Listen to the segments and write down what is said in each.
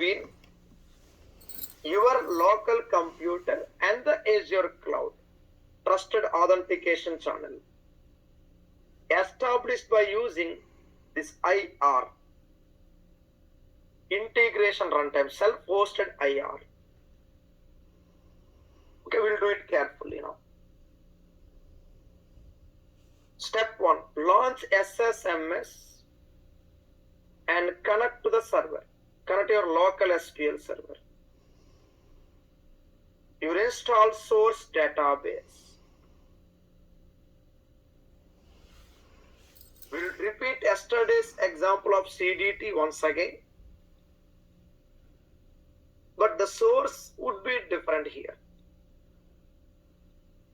between your local computer and the Azure cloud. Trusted authentication channel established by using this IR, integration runtime, self-hosted IR. Okay, we'll do it carefully now. Step 1, launch SSMS and connect to the server. Connect your local SQL server. You install source database. We'll repeat yesterday's example of CDT once again. But the source would be different here.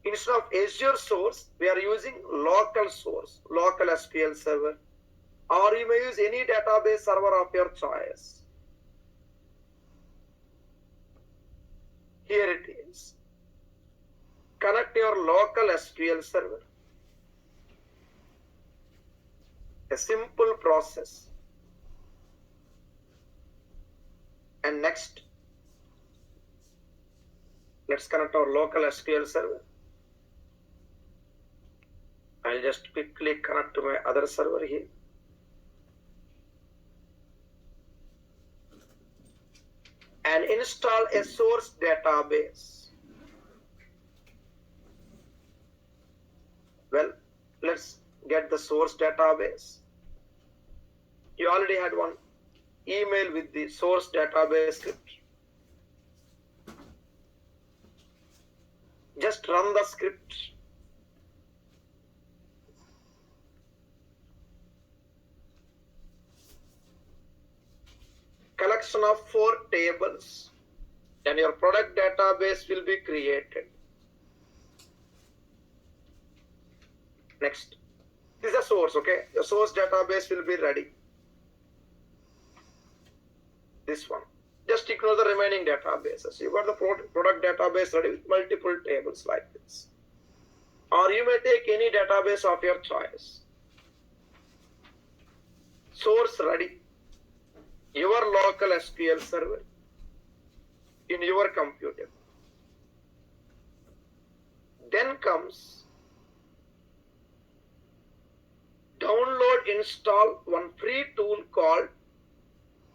Instead of Azure source, we are using local source, local SQL server, or you may use any database server of your choice. Here it is. Connect your local SQL server. A simple process. And next, let's connect our local SQL server. I'll just quickly connect to my other server here. And install a source database. Well, let's get the source database. You already had one email with the source database script. Just run the script. Collection of 4 tables and your product database will be created. Next, this is a source, okay? Your source database will be ready. This one. Just ignore the remaining databases. You got the product database ready with multiple tables like this. Or you may take any database of your choice. Source ready. Your local SQL server in your computer. Then comes download, install one free tool called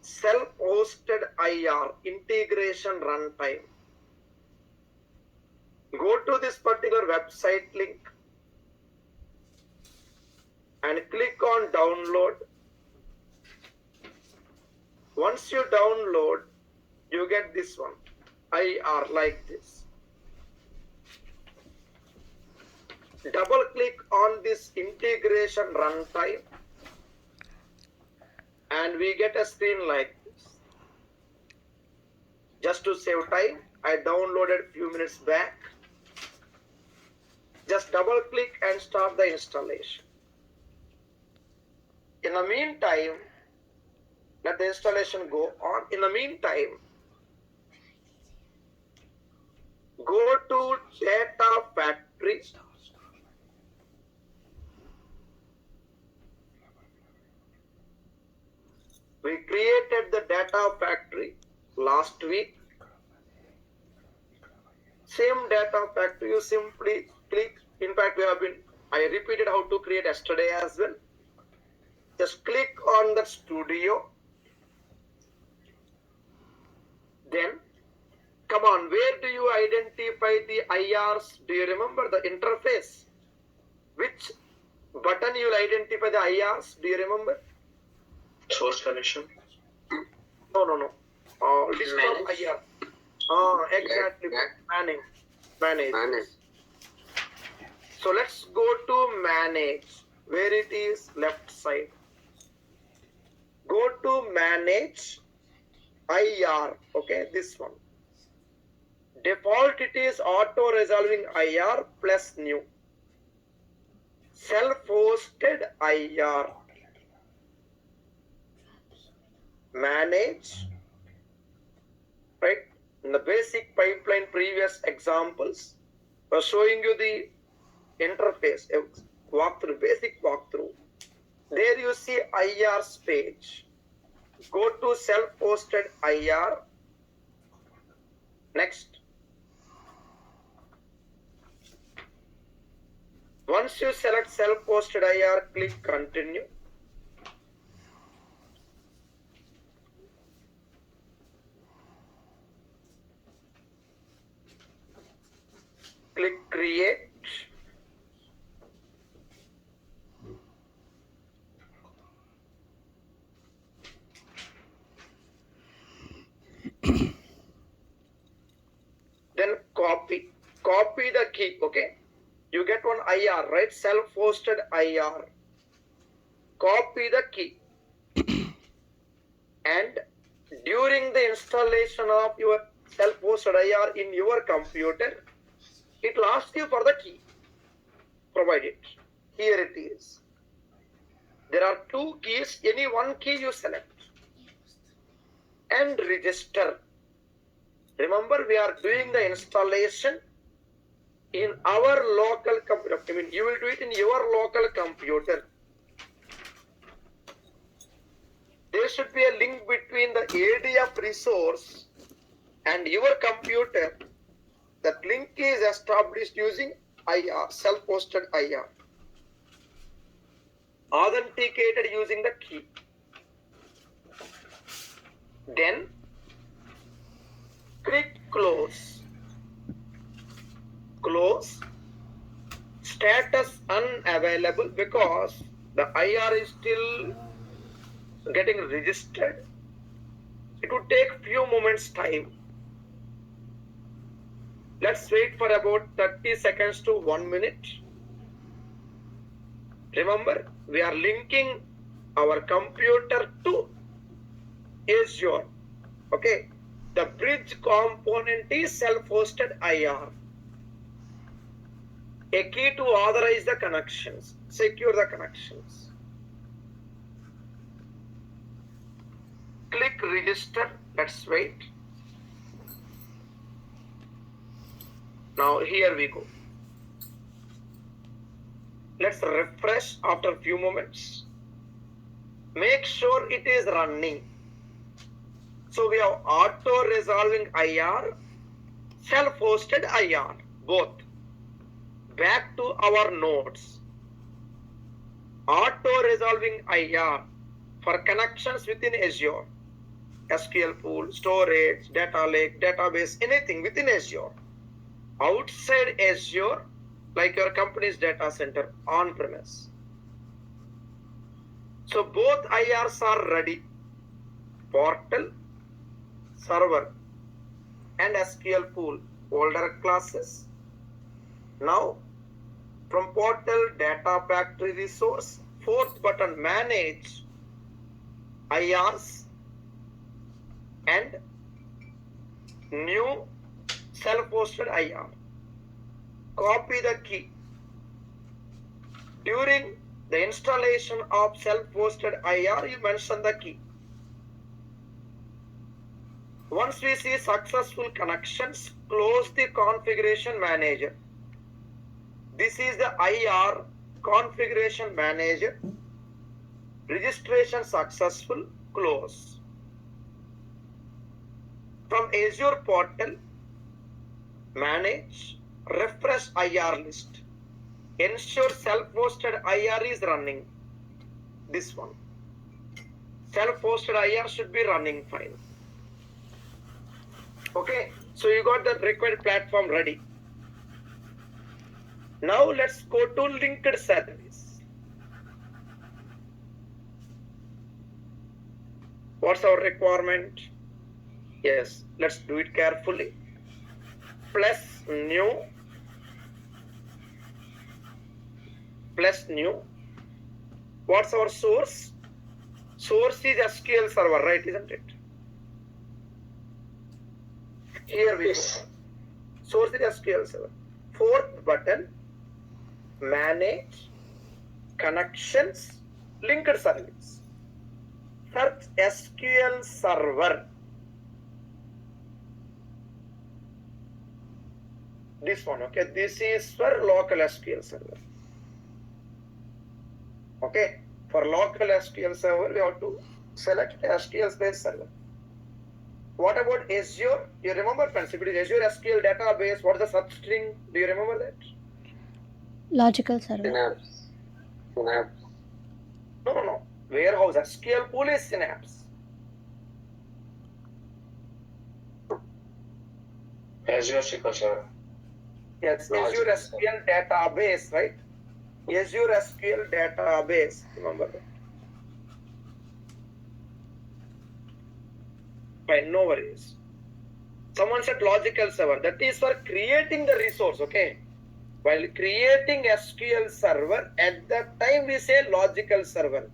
self-hosted IR, integration runtime. Go to this particular website link and click on download. Once you download, you get this one, IR, like this. Double click on this integration runtime and we get a screen like this. Just to save time, I downloaded a few minutes back. Just double click and start the installation. In the meantime, let the installation go on. In the meantime, go to Data Factory. We created the Data Factory last week. Same Data Factory, you simply click. In fact, I repeated how to create yesterday as well. Just click on the studio. Then, come on, where do you identify the IRs? Do you remember the interface? Which button you will identify the IRs? Do you remember? Source connection. No. List of IR. Exactly. Manage. So let's go to manage. Where it is, left side. Go to manage IR. Okay, this one. Default it is auto resolving IR plus new. Self-hosted IR. Manage. Right? In the basic pipeline previous examples were showing you the interface, a walkthrough, basic walkthrough. There you see IR's page. Go to self-hosted IR. Next. Once you select self-hosted IR, click continue. Click create. Then copy the key. Okay, you get one IR, right? Self-hosted IR. Copy the key. And during the installation of your self-hosted IR in your computer, it will ask you for the key. Provide it. Here it is. There are two keys. Any one key you select and register. Remember, we are doing the installation in our local computer. I mean, you will do it in your local computer. There should be a link between the ADF resource and your computer. That link is established using IR, self-hosted IR. Authenticated using the key. Then click close. Close. Status unavailable because the IR is still getting registered. It would take few moments time. Let's wait for about 30 seconds to 1 minute. Remember, we are linking our computer to Azure. Okay, the bridge component is self-hosted IR. A key to authorize the connections, secure the connections. Click register. Let's wait. Now here we go. Let's refresh after a few moments. Make sure it is running. So we have auto resolving IR, self-hosted IR, both. Back to our nodes. Auto resolving IR for connections within Azure. SQL pool, storage, data lake, database, anything within Azure. Outside Azure, like your company's data center on-premise. So both IRs are ready. Portal, server, and SQL pool, older classes. Now, from portal, data factory resource, fourth button, manage IRs and new self-hosted IR. Copy the key. During the installation of self-hosted IR, you mention the key. Once we see successful connections, close the configuration manager. This is the IR configuration manager. Registration successful, close. From Azure portal, manage, refresh IR list. Ensure self-hosted IR is running. This one. Self-hosted IR should be running fine. Okay, so you got the required platform ready. Now let's go to linked service. What's our requirement? Yes, let's do it carefully. Plus new. Plus new. What's our source? Source is SQL server, right? Isn't it? Here we go. Source is SQL server. Fourth button, manage connections, linked service. Search SQL server. This one, okay. This is for local SQL server. Okay. For local SQL server, we have to Select SQL based server. What about Azure? You remember, friends? If it is Azure SQL database, what is the substring? Do you remember that? Logical server. Synapse. Synapse. No. Warehouse SQL pool is Synapse. Azure SQL Server. Yes, Logical Azure SQL database, right? Azure SQL database. Remember that? Fine, no worries. Someone said logical server. That is for creating the resource, okay? While creating SQL server, at that time we say logical server.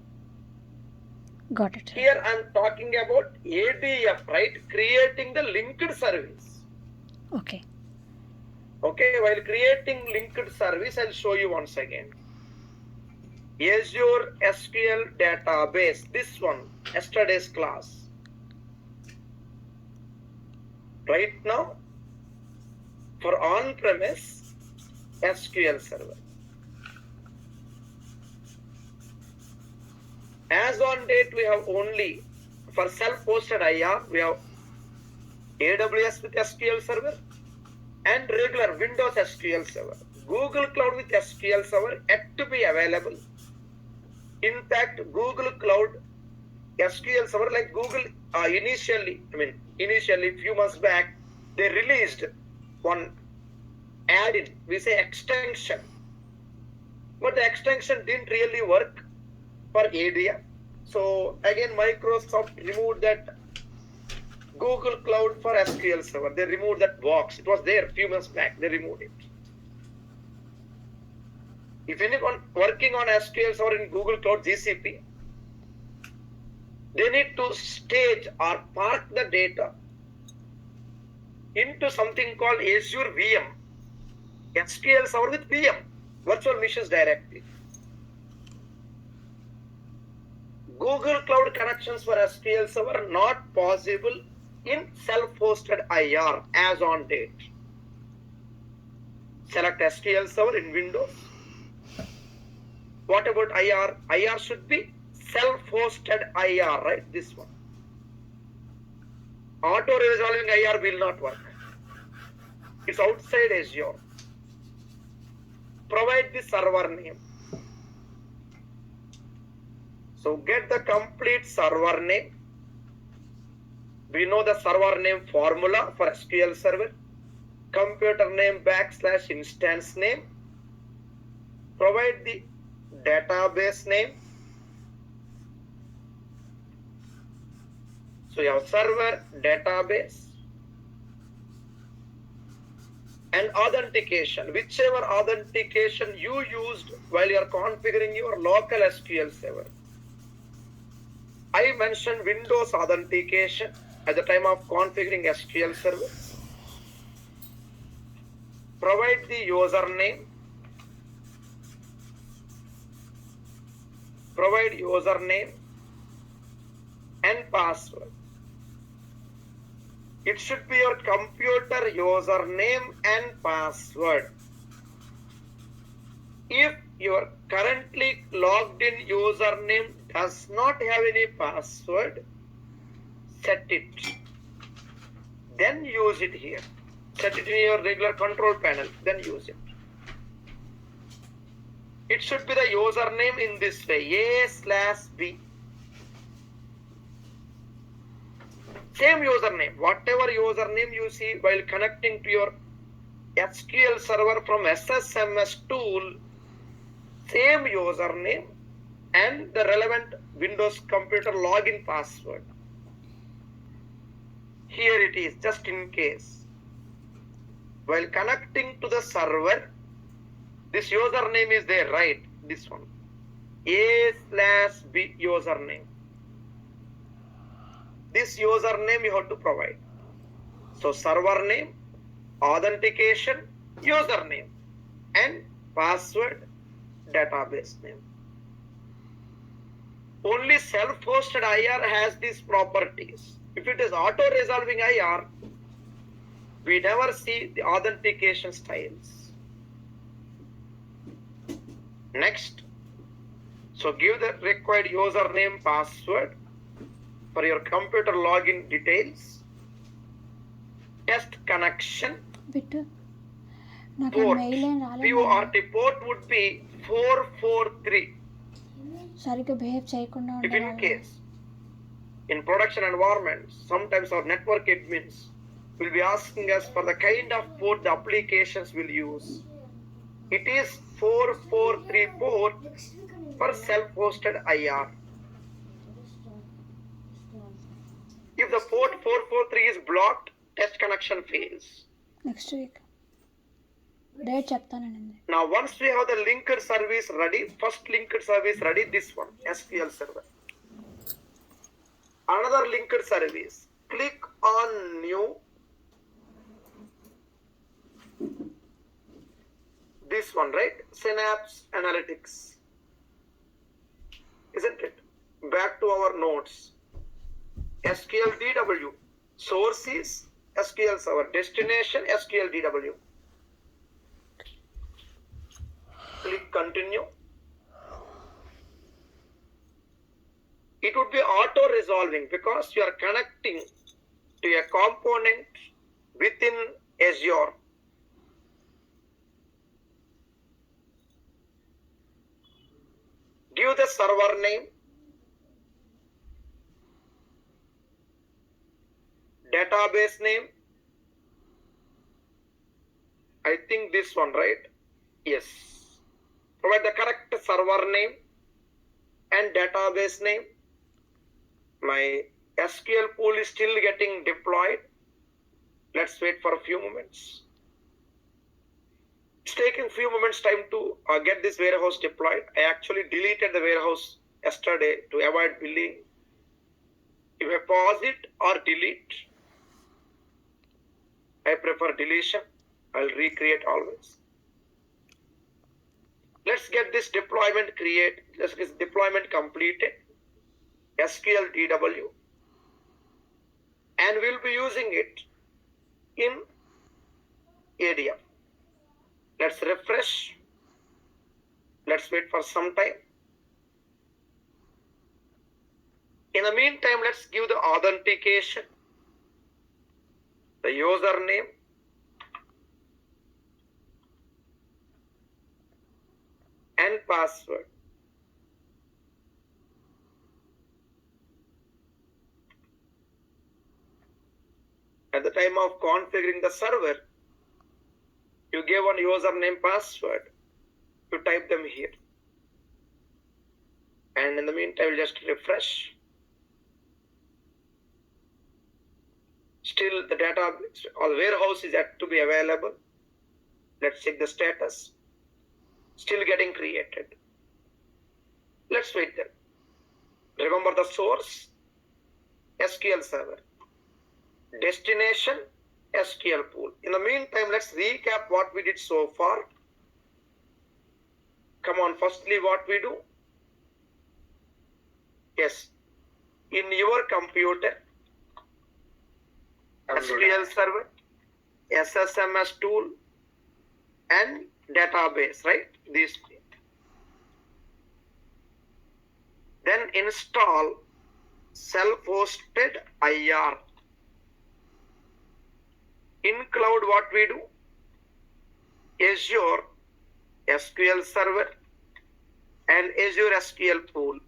Got it. Here I am talking about ADF, right? Creating the linked service. Okay. Okay, while creating linked service, I'll show you once again. Azure SQL database, this one, yesterday's class. Right now, for on-premise SQL server. As on date, we have only, for self-hosted IR, we have AWS with SQL server and regular Windows SQL server. Google Cloud with SQL server yet to be available. In fact, Google Cloud SQL server, like Google initially few months back, they released one add-in, we say extension. But the extension didn't really work for ADF. So again, Microsoft removed that Google Cloud for SQL server. They removed that box. It was there a few months back. They removed it. If anyone working on SQL server in Google Cloud GCP, they need to stage or park the data into something called Azure VM. SQL server with VM, virtual machines directly. Google Cloud connections for SQL server not possible in self-hosted IR as on date. Select SQL server in Windows. What about IR? IR should be self-hosted IR, right? This one. Auto-resolving IR will not work. It's outside Azure. Provide the server name. So get the complete server name. We know the server name formula for SQL server. Computer name / instance name. Provide the database name. So you have server, database, and authentication. Whichever authentication you used while you are configuring your local SQL server. I mentioned Windows authentication at the time of configuring SQL server. Provide the username. Provide username and password. It should be your computer username and password. If your currently logged in username does not have any password, set it. Then use it here. Set it in your regular control panel, then use it. It should be the username in this way, A/B. Same username, whatever username you see while connecting to your SQL server from SSMS tool, same username and the relevant Windows computer login password. Here it is, just in case. While connecting to the server, this username is there, right? This one. A/B username. This username you have to provide. So server name, authentication, username, and password, database name. Only self-hosted IR has these properties. If it is auto-resolving IR, we never see the authentication styles. Next, so give the required username, password, for your computer login details, test connection Bittu నాకు port. Mail ఏం రాలేదు PORT port would be 443. సరిగ్గా behave చేయకుండా If in ఉండేవాళ్ళు. case in production environments, sometimes our network admins will be asking us for the kind of port the applications will use. It is 443 port for self-hosted IR. If the port 443 is blocked, test connection fails. Next week date చెప్తానండి. Now once we have the linked service ready, first linked service ready, this one, SQL server. Another linked service, click on new, this one, right? Synapse Analytics, isn't it? Back to our notes. SQL DW, source is SQL server, destination SQL DW. Click continue. It would be auto resolving because you are connecting to a component within Azure. Give the server name, database name. I think this one, right? Yes. Provide the correct server name and database name. My SQL pool is still getting deployed. Let's wait for a few moments. It's taking few moments time to get this warehouse deployed. I actually deleted the warehouse yesterday to avoid billing. You may pause it or delete. I prefer deletion. I'll recreate always. Let's get this deployment created. Let's get deployment completed. SQL DW. And we'll be using it in ADF. Let's refresh. Let's wait for some time. In the meantime, let's give the authentication, the username, and password. At the time of configuring the server, you gave one username, password. You type them here. And in the meantime, we'll just refresh. Still the database or warehouse is yet to be available. Let's check the status. Still getting created. Let's wait then. Remember the source, SQL server. Destination, SQL pool. In the meantime, let's recap what we did so far. Come on, firstly, what we do? Yes, in your computer, SQL server, SSMS tool, and database, right? These three. Then install self-hosted IR. In cloud, what we do? Azure SQL server and Azure SQL pool.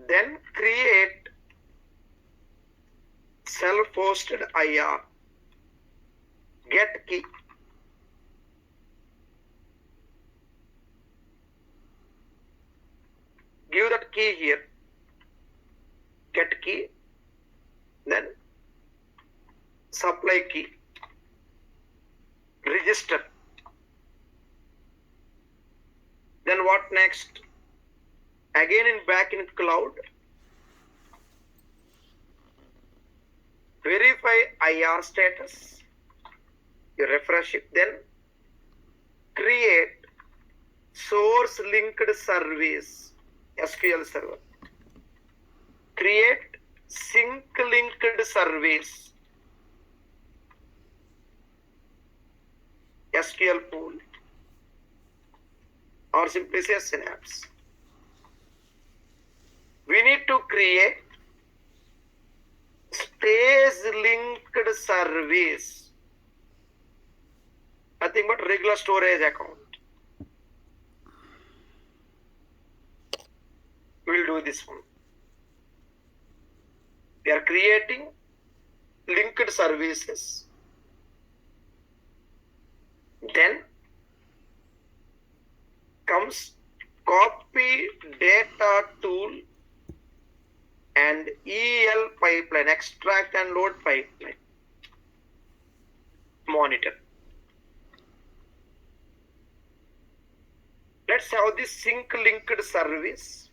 Then create self-hosted IR. Get key. Give that key here. Get key. Then supply key. Register. Then what next? Again back in cloud. Verify IR status. You refresh it. Then create source linked service SQL server. Create sync linked service SQL pool, or simply say Synapse. We need to create stage linked service. Nothing but regular storage account. We'll do this one. We are creating linked services. Then comes copy data tool and EL pipeline, extract and load pipeline. Monitor. Let's have this sync linked service.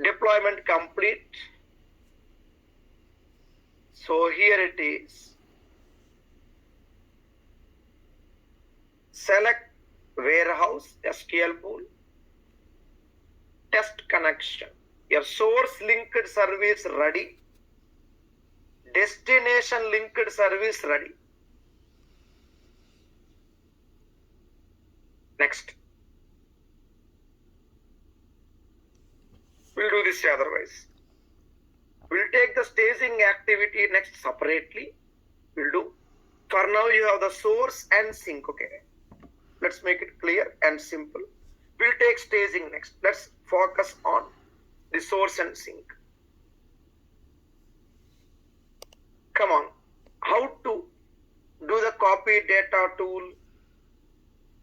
Deployment complete. So here it is. Select warehouse SQL pool. Test connection. Your source linked service ready. Destination linked service ready. Next. We'll do this otherwise. We'll take the staging activity next separately. We'll do. For now, you have the source and sync. Okay. Let's make it clear and simple. We'll take staging next. Let's focus on the source and sync. Come on. How to do the copy data tool?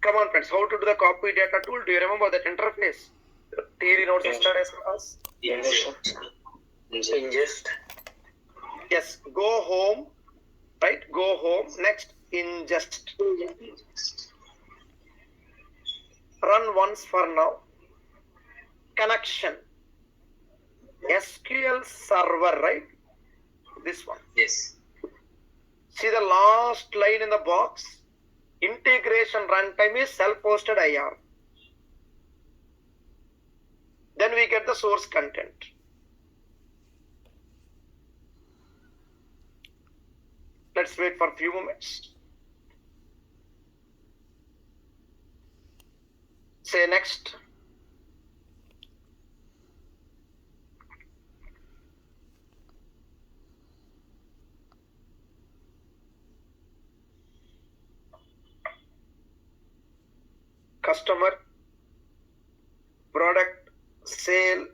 Come on, friends. How to do the copy data tool? Do you remember that interface? Theory notes yesterday's class. Ingest. Yes. Go home. Right. Go home. Next. Ingest. Run once for now. Connection. SQL server, right? This one. Yes. See the last line in the box. Integration runtime is self-hosted IR. Then we get the source content. Let's wait for a few moments. Say next. Customer, product, sale,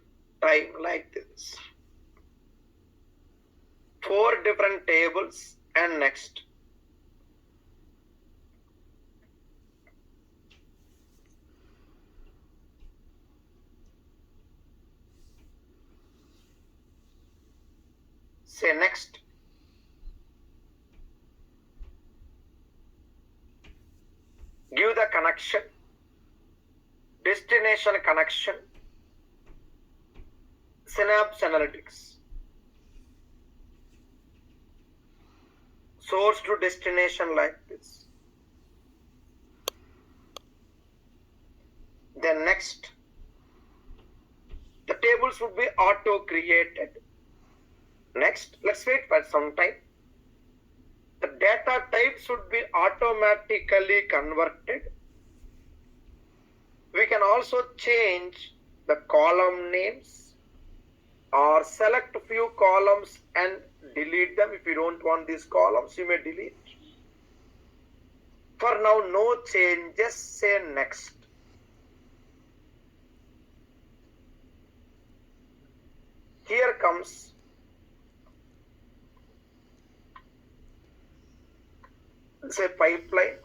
time, like this. 4 different tables and next. Say next. Give the connection. Destination connection. Synapse Analytics. Source to destination like this. Then next. The tables would be auto created. Next, let's wait for some time. The data type should be automatically converted. We can also change the column names or select a few columns and delete them. If you don't want these columns, you may delete. For now, no changes. Say next. Here comes say pipeline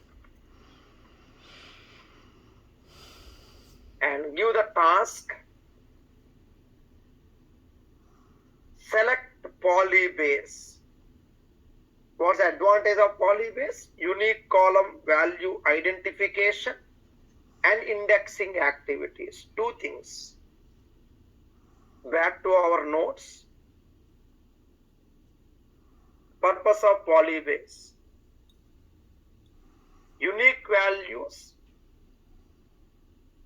and give the task. Select polybase. What's the advantage of polybase? Unique column value identification and indexing activities. 2 things. Back to our notes. Purpose of polybase. Unique values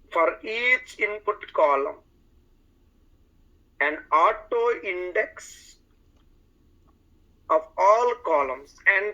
for each input column and auto index of all columns and